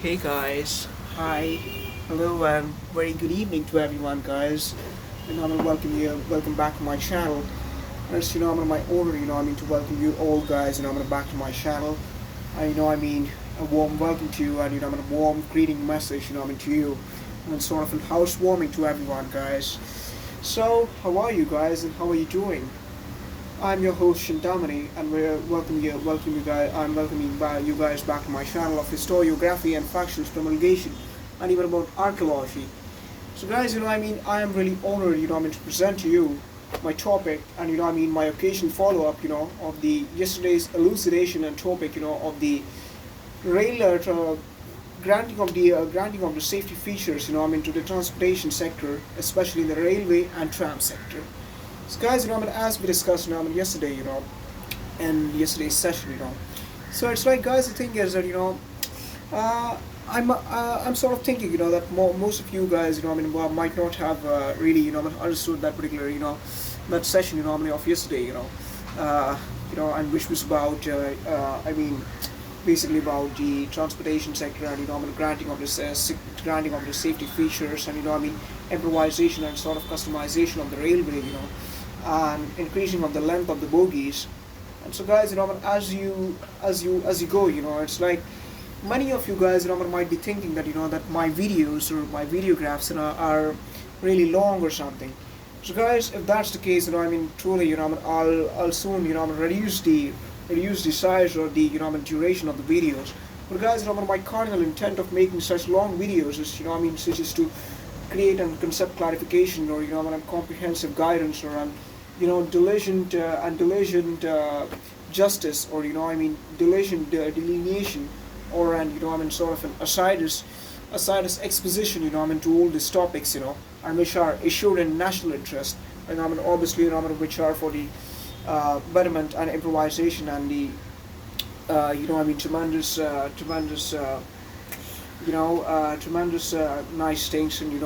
Hey guys, hi, hello, and very good evening to everyone, guys. And I'm gonna welcome you, welcome back to my channel. And it's I'm gonna my honor, to welcome you all, guys. I'm gonna back to my channel. A warm welcome to you, and I'm gonna warm greeting message, to you, and sort of a housewarming to everyone, guys. So, how are you guys, and how are you doing? I'm your host Shintamani, and we're welcome you guys. I'm welcoming you guys back to my channel of historiography and factual promulgation, and even about archaeology. So, guys, I am really honored, to present to you my topic, and my occasional follow-up, of the yesterday's elucidation and topic, of the rail granting of the safety features, to the transportation sector, especially in the railway and tram sector. So, guys, as we discussed, yesterday, in yesterday's session, So it's like, guys, the thing is that uh, I'm sort of thinking, that most of you guys, might not have really, understood that particular, that session, of yesterday, and which was about, basically about the transportation sector and granting of this granting of the safety features and improvisation and sort of customization of the railway, and increasing of the length of the bogies. And so, guys, as you go, it's like many of you guys, might be thinking that that my videos or my videographs, are really long or something. So, guys, if that's the case, truly, I'll soon, reduce the size or the duration of the videos. But, guys, my cardinal intent of making such long videos is, such as to create a concept clarification or a comprehensive guidance or diligent justice or diligent delineation or sort of an aside as exposition to all these topics and which are issued in national interest and obviously which are for the betterment and improvisation and the tremendous nice things and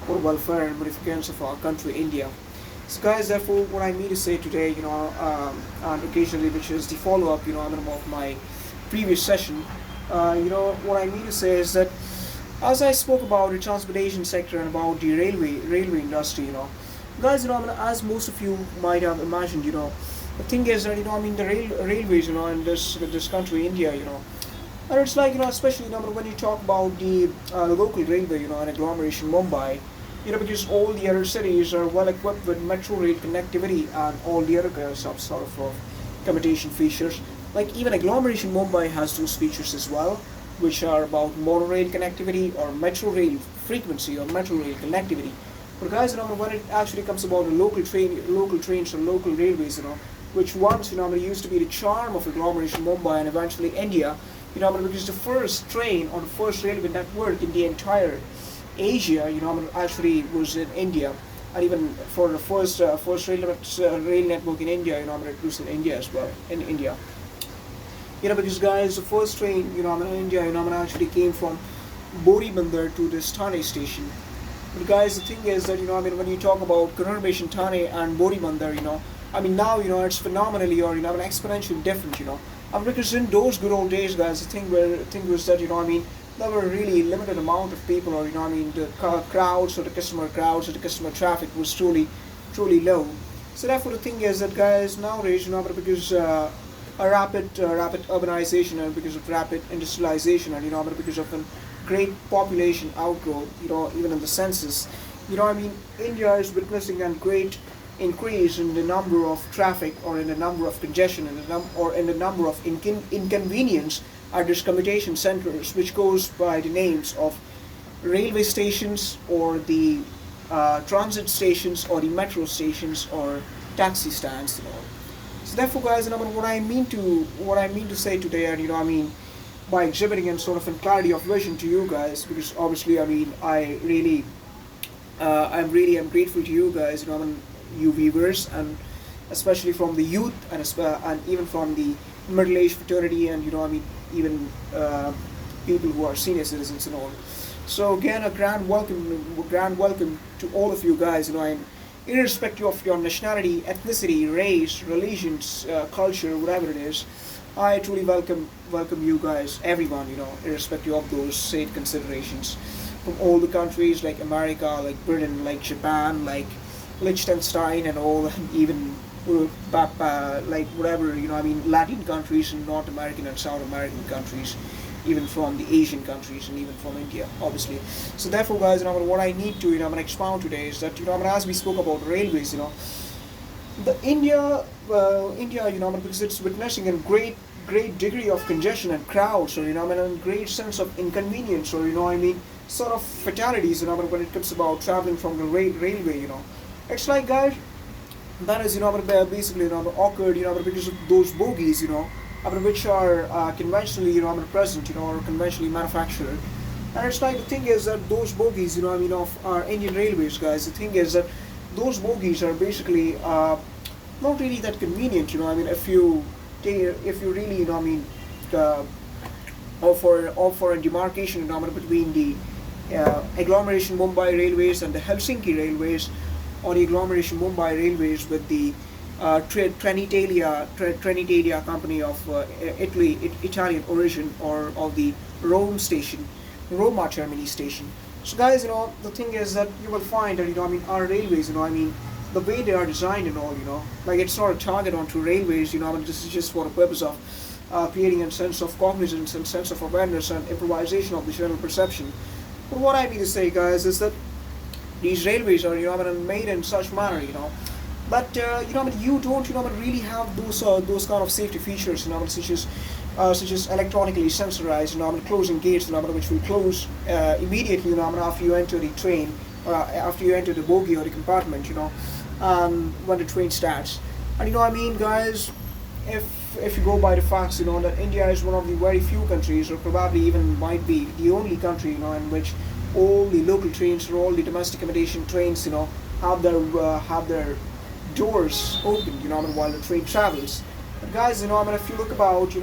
for welfare and modifications of our country India. So, guys, therefore, what I mean to say today, and occasionally, which is the follow-up, of my previous session, what I mean to say is that as I spoke about the transportation sector and about the railway industry, guys, as most of you might have imagined, the thing is that, the railways, in this country, India, and it's like, especially, when you talk about the local railway, in agglomeration Mumbai, because all the other cities are well equipped with metro rail connectivity and all the other sort of commutation features. Like even agglomeration Mumbai has those features as well, which are about monorail connectivity or metro rail frequency or metro rail connectivity. But guys, when it actually comes about the local trains or local railways, which once used to be the charm of agglomeration Mumbai and eventually India, because the first train or the first railway network in the entire Asia, actually was in India, and even for the first rail network in India, it was in India as well, in India. Because guys, the first train, in India, actually came from Boribandar to this Thane station. But guys, the thing is that, when you talk about conurbation Thane and Boribandar, now, it's phenomenally or, exponentially different, because in those good old days, guys, the thing was that, there were really limited amount of people or the crowds or the customer crowds or the customer traffic was truly low. So therefore the thing is that, guys, nowadays, because a rapid urbanization and because of rapid industrialization and because of a great population outgrowth, even in the census, India is witnessing a great increase in the number of traffic or in the number of congestion or in the number of inconvenience at these commutation centers, which goes by the names of railway stations or the transit stations or the metro stations or taxi stands. So therefore, guys, what I mean to say today, and by exhibiting and sort of a clarity of vision to you guys, because obviously, I'm grateful to you guys, you viewers, and especially from the youth and even from the middle-aged fraternity and even people who are senior citizens and all. So again, a grand welcome to all of you guys. Irrespective of your nationality, ethnicity, race, religions, culture, whatever it is, I truly welcome you guys, everyone, irrespective of those state considerations, from all the countries like America, like Britain, like Japan, like Liechtenstein, and all, and even like whatever, Latin countries and North American and South American countries, even from the Asian countries and even from India, obviously. So therefore, guys, what I need to, I'm gonna expound today is that, as we spoke about railways, the India, because it's witnessing a great degree of congestion and crowds, or and a great sense of inconvenience, or sort of fatalities, when it comes about traveling from the railway, it's like, guys, that is, basically, occurred, because of those bogies, which are conventionally, present, or conventionally manufactured. And it's like, the thing is that those bogies, of our Indian railways, guys, the thing is that those bogies are basically not really that convenient, if you really, offer a demarcation, between the agglomeration Mumbai railways and the Helsinki railways, or the agglomeration Mumbai railways with the Trenitalia company of Italian origin, or of the Roma Germany station. So, guys, the thing is that you will find that, our railways, the way they are designed and all, like, it's not a target onto railways, this is just for the purpose of creating a sense of cognizance and sense of awareness and improvisation of the general perception. But what I mean to say, guys, is that these railways are, made in such manner, but you don't, really have those kind of safety features, such as electronically sensorized, closing gates, which will close immediately, after you enter the train, or after you enter the bogie or the compartment, when the train starts. And guys, if you go by the facts, that India is one of the very few countries, or probably even might be the only country, in which all the local trains, or all the domestic accommodation trains, have their doors open, while the train travels. But, guys, if you look about,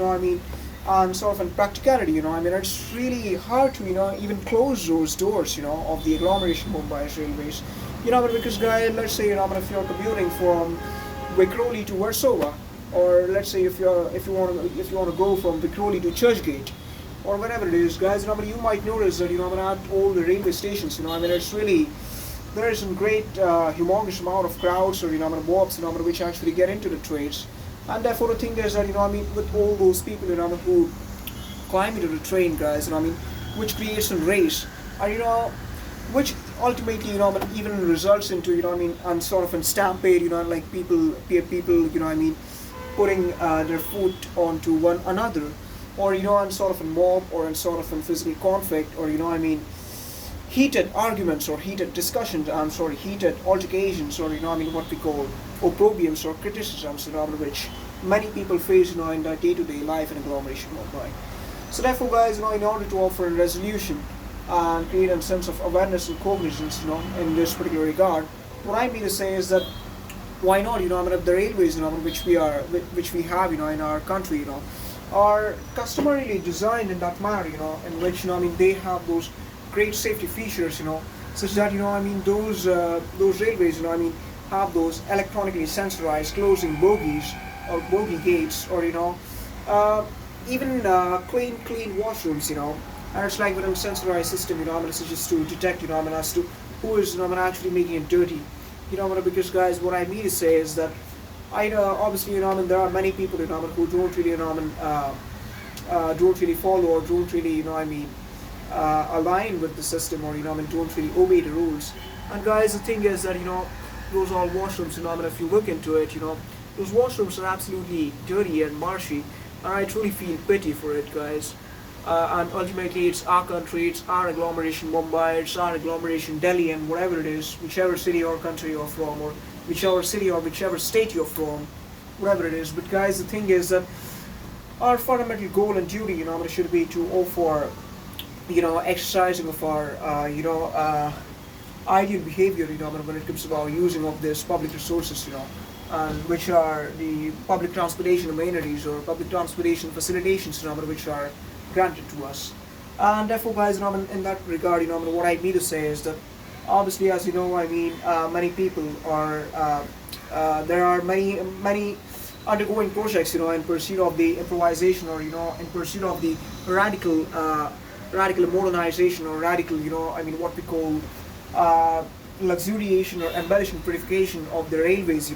and sort of in practicality, it's really hard to, even close those doors, of the agglomeration Mumbai railways, because, guys, let's say, if you're commuting from Vikhroli to Warsaw, or let's say if you want to go from Vikhroli to Churchgate, or wherever it is, guys, you might notice that, at all the railway stations, it's really, there is a great, humongous amount of crowds, or, mobs, which actually get into the trains. And therefore, the thing is that, with all those people, who climb into the train, guys, which creates a race, and, which ultimately, even results into, and sort of a stampede, like people, putting their foot onto one another, or, in sort of a mob, or in sort of a physical conflict, or, heated arguments, or heated discussions, heated altercations, or, what we call opprobriums or criticisms, which many people face, in their day-to-day life in agglomeration Mumbai. So therefore, guys, in order to offer a resolution and create a sense of awareness and cognizance, in this particular regard, what I mean to say is that why not, the railways, which we have, in our country, are customarily designed in that manner, in which, they have those great safety features, such that, those railways, have those electronically sensorized closing bogies, or bogie gates, or, even clean washrooms, and it's like with a sensorized system, it's just to detect, as to who is, actually making it dirty, because, guys, what I mean to say is that obviously, there are many people, who don't really, don't really follow, or don't really, align with the system, or, don't really obey the rules. And, guys, the thing is that, those all washrooms, if you look into it, those washrooms are absolutely dirty and marshy, and I truly feel pity for it, guys. And ultimately, it's our country, it's our agglomeration Mumbai, it's our agglomeration Delhi, and whatever it is, whichever city or country you're from, or whichever city or whichever state you're from, whatever it is. But, guys, the thing is that our fundamental goal and duty, should be to offer, exercising of our, ideal behavior, when it comes about using of this public resources, and which are the public transportation amenities, or public transportation facilitations, which are granted to us. And therefore, guys, in that regard, what I mean to say is that, obviously, as many people are, there are many undergoing projects, in pursuit of the improvisation, or in pursuit of the radical, radical modernization, or radical, what we call luxuriation or embellishing purification of the railways.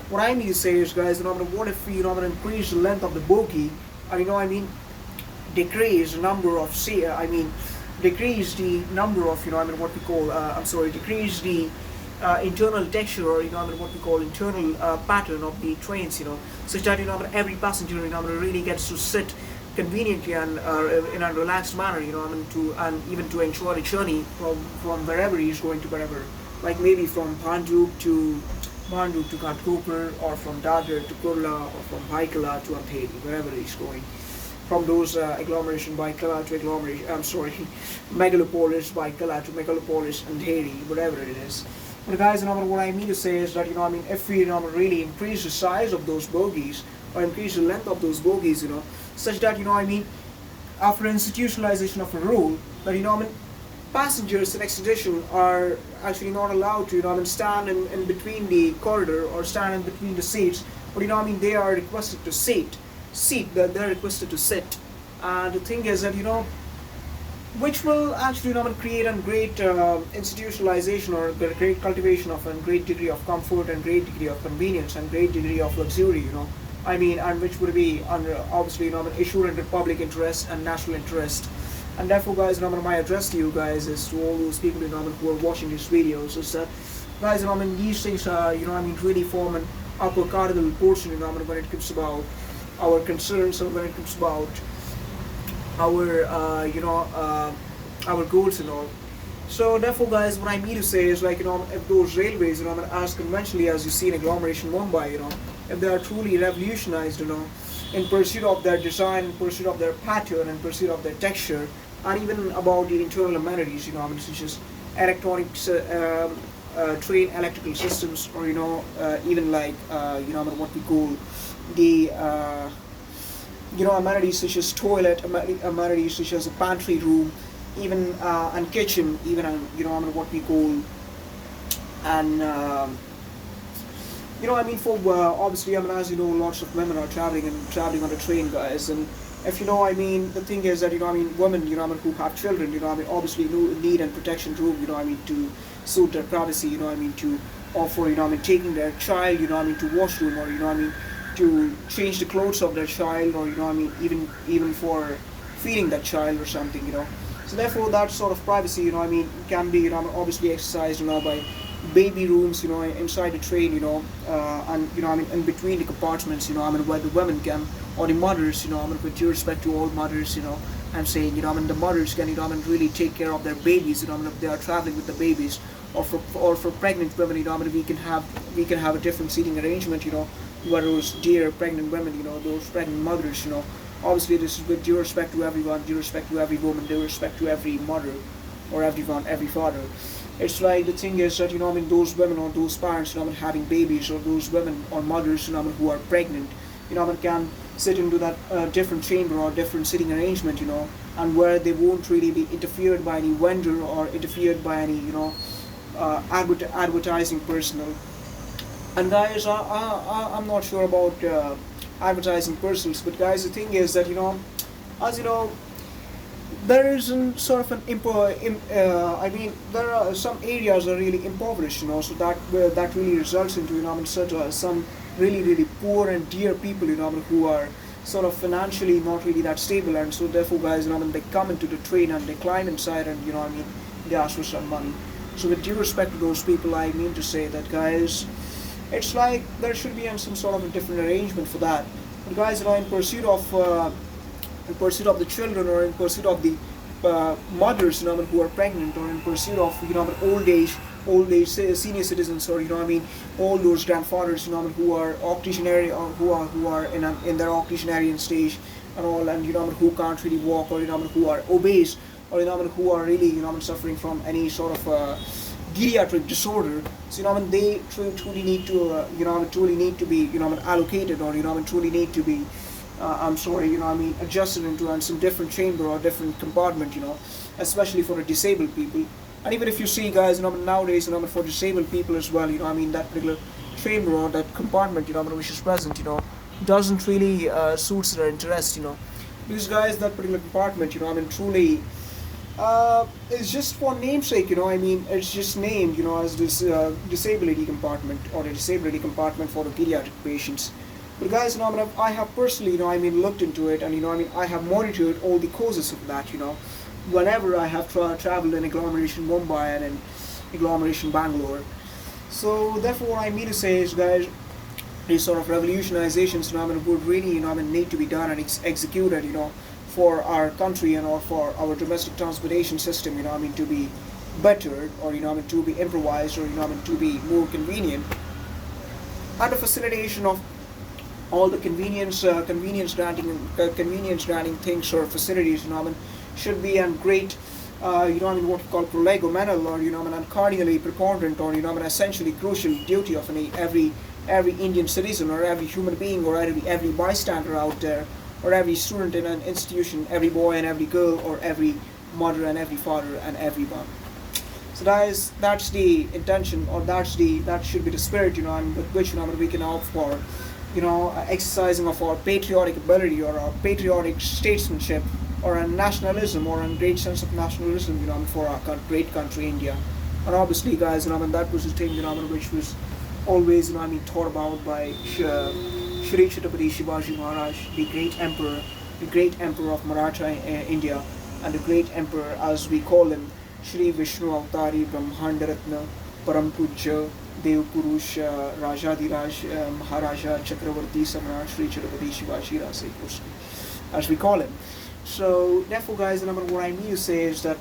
What I mean to say is, guys, what if we, increase the length of the bogie, and decrease the number of, decrease the number of, what we call, decrease the internal texture, or what we call internal pattern of the trains, such that every passenger really gets to sit conveniently and in a relaxed manner, even to enjoy the journey from wherever he's going to wherever, like maybe from Bhanduk to Ghatkopar, or from Dadar to Kurla, or from Baikala to Andheri, wherever he's going. From those agglomeration Baikala to Megalopolis, Baikala to Megalopolis, Andheri, whatever it is. But guys, what I mean to say is that, if we, really increase the size of those bogies, or increase the length of those bogies, such that, after institutionalization of a rule, that, passengers in expedition are actually not allowed to, stand in between the corridor, or stand in between the seats, but, they are requested to they're requested to sit. And the thing is that, which will actually, create a great institutionalization, or the great cultivation of a great degree of comfort, and great degree of convenience, and great degree of luxury, and which would be under, obviously, assured in public interest and national interest. And therefore, guys, my address to you guys is to all those people, who are watching these videos, is that, guys, these things are, really form an upper cardinal portion, when it comes about our concerns, or when it comes about our, our goals and all. So therefore, guys, what I mean to say is, if those railways, as conventionally as you see in agglomeration Mumbai, if they are truly revolutionized, in pursuit of their design, in pursuit of their pattern, in pursuit of their texture, and even about the internal amenities, such as electronic train electrical systems, or even like what we call the amenities such as toilet, amenities such as a pantry room, even and kitchen, even what we call, and for obviously, as lots of women are traveling on the train, guys, and if the thing is that women, who have children, obviously need and protection room, to suit their privacy, to offer, taking their child, to washroom, or to change the clothes of their child, or even for feeding that child or something, So therefore, that sort of privacy, can be, obviously exercised, by baby rooms, inside the train, and in between the compartments, where the women can, or the mothers, with due respect to all mothers, I'm saying, the mothers can, really take care of their babies, if they are traveling with the babies, or for pregnant women, we can have a different seating arrangement, where those dear pregnant women, those pregnant mothers, obviously this is with due respect to everyone, due respect to every woman, due respect to every mother, or everyone, every father. It's like, the thing is that, those women, or those parents, having babies, or those women or mothers, who are pregnant, can sit into that different chamber, or different sitting arrangement, and where they won't really be interfered by any vendor, or interfered by any, advertising personnel. And guys, I'm not sure about advertising persons, but guys, the thing is that, as there is sort of an there are some areas are really impoverished, so that really results into, some really poor and dear people, who are sort of financially not really that stable, and so therefore, guys, they come into the train and they climb inside, and they ask for some money. So with due respect to those people, I mean to say that, guys, it's like there should be some sort of a different arrangement for that. But guys, in pursuit of the children, or in pursuit of the mothers, who are pregnant, or in pursuit of old age senior citizens, or all those grandfathers, who are octogenarian, or who are in their octogenarian stage and all, and who can't really walk, or who are obese, or who are really suffering from any sort of geriatric disorder. So they truly need to truly need to be allocated, or truly need to be adjusted into some different chamber or different compartment, especially for the disabled people. And even if you see, guys, nowadays, for disabled people as well, that particular chamber or that compartment, which is present, doesn't really suits their interest, because guys, that particular compartment, truly it's just for namesake, it's just named, as this disability compartment or a disability compartment for the pediatric patients. But guys, I have personally, looked into it, and I have monitored all the causes of that, whenever I have traveled in agglomeration Mumbai and in agglomeration Bangalore. So therefore, what I mean to say is, guys, these sort of revolutionizations, would really, need to be done and executed, for our country and or for our domestic transportation system, to be bettered, or to be improvised, or to be more convenient, and the facilitation of all the convenience granting things or facilities, should be a great, what we call prolegomena, or and cardinally preponderant, or essentially crucial duty of every Indian citizen, or every human being, or every bystander out there, or every student in an institution, every boy and every girl, or every mother and every father and everyone. So that's the intention, or that should be the spirit, and with which we can opt for, exercising of our patriotic ability, or our patriotic statesmanship, or a nationalism, or a great sense of nationalism, for our great country India. And obviously, guys, that was the thing, which was always, thought about by Shri Chhatrapati Shivaji Maharaj, the great emperor of Maratha India, and the great emperor, as we call him, Shri Vishnu Avatari Brahmandaratna Param Pujya Dev Purush Rajadiraj Maharaja Chakravarti Samrat Shri Chhatrapati Shivaji Rase Krishna, as we call him. So therefore, guys, what I mean to say is that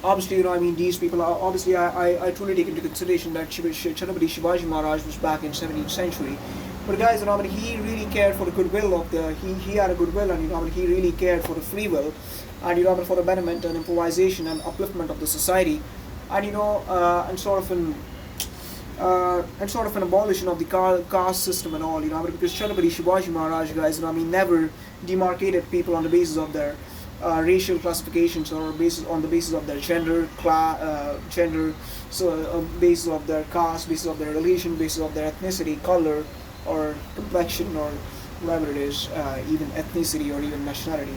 obviously, these people are obviously, I truly take into consideration that Chhatrapati Shivaji Maharaj was back in 17th century. But guys, he really cared for the goodwill of he had a goodwill, and he really cared for the free will, and for the betterment and improvisation and upliftment of the society, and and sort of an abolition of the caste system and all, because Chhatrapati Shivaji Maharaj, guys, never demarcated people on the basis of their racial classifications, or on the basis of their gender, basis of their caste, basis of their religion, basis of their ethnicity, color, or complexion, or whatever it is, even ethnicity or even nationality.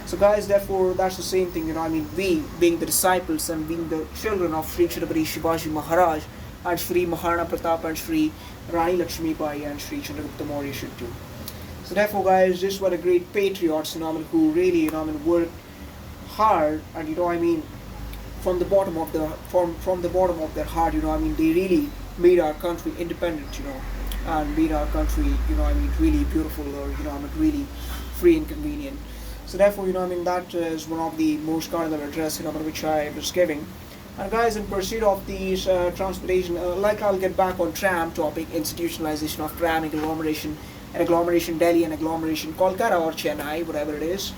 So guys, therefore, that's the same thing, we, being the disciples and being the children of Sri Chhatrapati Shivaji Maharaj, and Sri Maharana Pratap, and Sri Rani Lakshmi Bai, and Sri Chandragupta Maurya should do. So therefore, guys, these were the great patriots, who really, worked hard, and from the bottom of their heart, they really made our country independent, and made our country, really beautiful, or really free and convenient. So therefore, that is one of the most cardinal address, which I was giving. And guys, in pursuit of these transportation, I'll get back on tram topic, institutionalization of tram, agglomeration Delhi and agglomeration Kolkata or Chennai, whatever it is.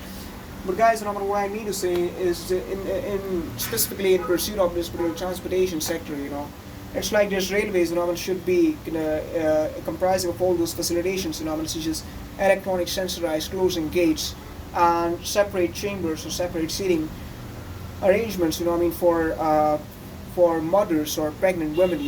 But guys, what I mean to say is, in specifically in pursuit of this particular transportation sector, it's like this railways, should be comprising of all those facilitations, such as electronic sensorized closing gates, and separate chambers or separate seating arrangements, for mothers or pregnant women,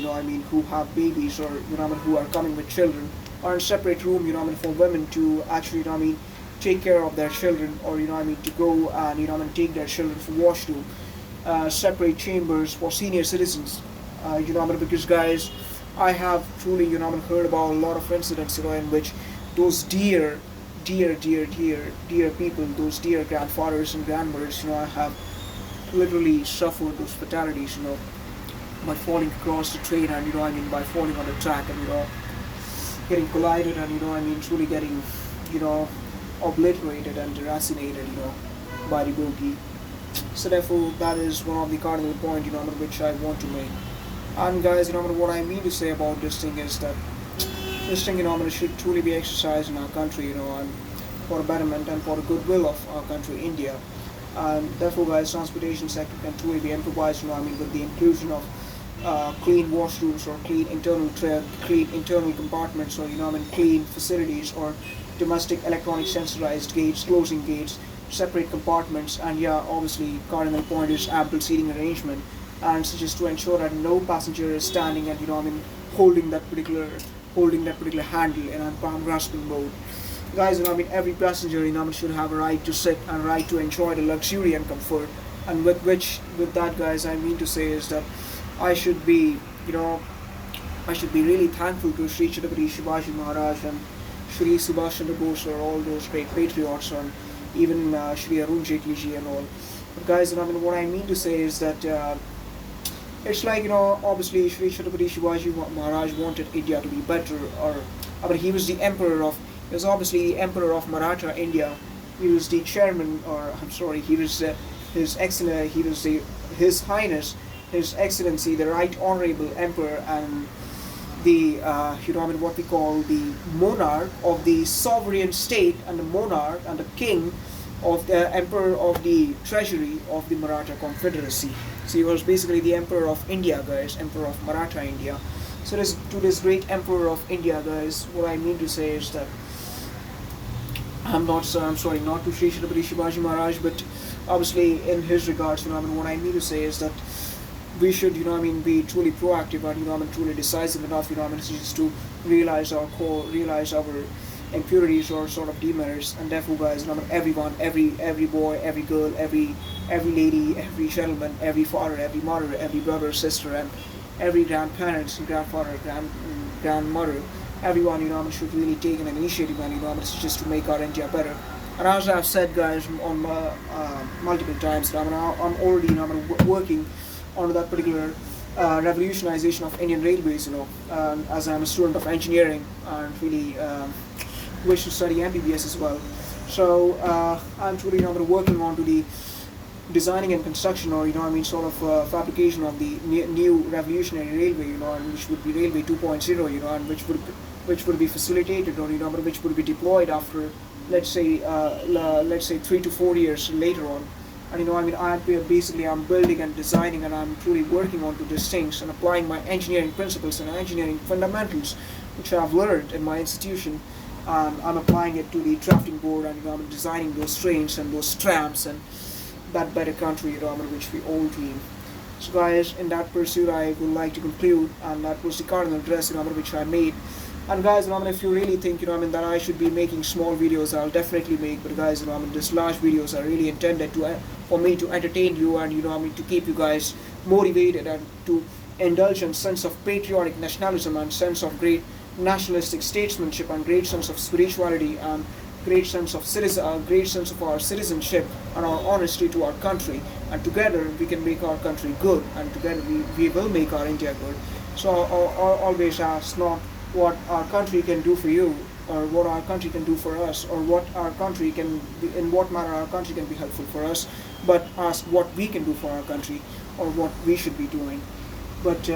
who have babies, or who are coming with children, or in separate room, for women to actually, take care of their children, or to go and take their children for washroom. Separate chambers for senior citizens, because guys, I have truly, heard about a lot of incidents, in which those dear people, those dear grandfathers and grandmothers, have literally suffered those fatalities, by falling across the train, and by falling on the track, and getting collided, and truly getting, obliterated and deracinated, by the bogie. So therefore, that is one of the cardinal points, which I want to make. And guys, what I mean to say about this thing is that this thing, should truly be exercised in our country, and for the betterment and for the goodwill of our country, India. And therefore, guys, transportation sector can truly be improvised, with the inclusion of clean washrooms, or clean internal compartments, or clean facilities, or domestic electronic sensorized gates, closing gates, separate compartments, and obviously, cardinal point is ample seating arrangement, and such as to ensure that no passenger is standing and holding that particular holding that particular handle in a palm grasping mode. Guys, every passenger, should have a right to sit and right to enjoy the luxury and comfort. And with that, guys, I mean to say is that I should be, I should be really thankful to Sri Chhatrapati Shivaji Maharaj and Shri Subhash Chandra Bose, or all those great patriots, and even Shri Arun Jaitley ji and all. But guys, what I mean to say is that it's like, obviously Shri Chhatrapati Shivaji Maharaj wanted India to be better, or he was the emperor of, he was obviously the emperor of Maratha India. He was the chairman, or I'm sorry, he was His Excellent, he was His Highness, His Excellency, the Right Honorable Emperor, and the what we call the monarch of the sovereign state, and the monarch and the king of the emperor of the treasury of the Maratha Confederacy. So he was basically the emperor of India, guys, emperor of Maratha India. So to this great emperor of India, guys, what I mean to say is that I'm sorry, not to Sri Chhatrapati Shivaji Maharaj, but obviously in his regards, what I mean to say is that we should, be truly proactive and, truly decisive enough, just to realize our core, realize our impurities or sort of demerits. And therefore, guys, everyone, every boy, every girl, every lady, every gentleman, every father, every mother, every brother, sister, and every grandparents, grandfather, grandmother, everyone, should really take an initiative and, just to make our India better. And as I've said, guys, on multiple times, I'm already, working on that particular revolutionization of Indian railways, as I'm a student of engineering and really wish to study MBBS as well. So I'm truly, working on to the designing and construction, or sort of fabrication of the new revolutionary railway, and which would be Railway 2.0, and which would be facilitated, or which would be deployed after, let's say 3 to 4 years later on. And I'm building and designing, and I'm truly working on to these things and applying my engineering principles and engineering fundamentals, which I've learned in my institution. I'm applying it to the drafting board, and I'm designing those trains and those trams and that better country, which we all dream. So, guys, in that pursuit, I would like to conclude, and that was the cardinal address, which I made. And guys, if you really think, that I should be making small videos, I'll definitely make. But guys, these large videos are really intended for me to entertain you, and to keep you guys motivated and to indulge in sense of patriotic nationalism and sense of great nationalistic statesmanship and great sense of spirituality and great sense of our citizenship and our honesty to our country. And together we can make our country good, and together we will make our India good. So always ask not what our country can do for you, or what our country can do for us, or in what manner our country can be helpful for us, but ask what we can do for our country, or what we should be doing. But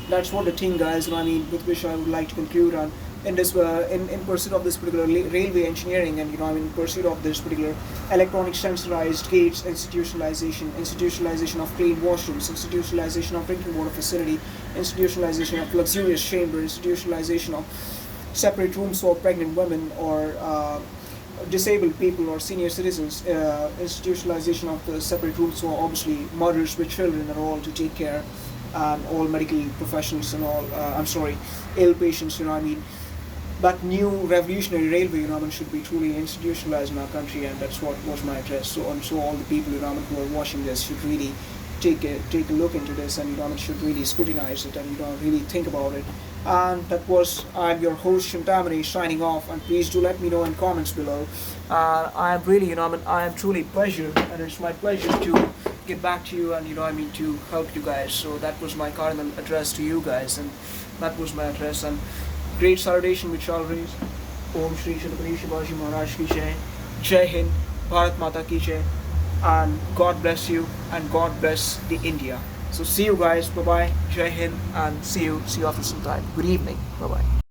that's what the thing, guys, with which I would like to conclude on. In this, in pursuit of this particular railway engineering, and in pursuit of this particular electronic sensorized gates, institutionalization of clean washrooms, institutionalization of drinking water facility, institutionalization of luxurious chamber, institutionalization of separate rooms for pregnant women or disabled people or senior citizens, institutionalization of the separate rooms for obviously mothers with children and all to take care, all medical professionals and all, ill patients, That new revolutionary railway, should be truly institutionalized in our country, and that's what was my address. So all the people, who are watching this should really take a look into this, and should really scrutinize it, and really think about it. And that was, I'm your host Shintamani, signing off, and please do let me know in comments below. I am really, I am truly pleasured, and it's my pleasure to get back to you and to help you guys. So that was my cardinal address to you guys, and that was my address. And great salutation which I'll raise. Om Shri Chhatrapati Shivaji Maharaj Ki Jai, Jai Hind, Bharat Mata Ki Jai, and God bless you, and God bless the India. So see you guys, bye bye, Jai Hind, and see you after some time. Good evening, bye bye.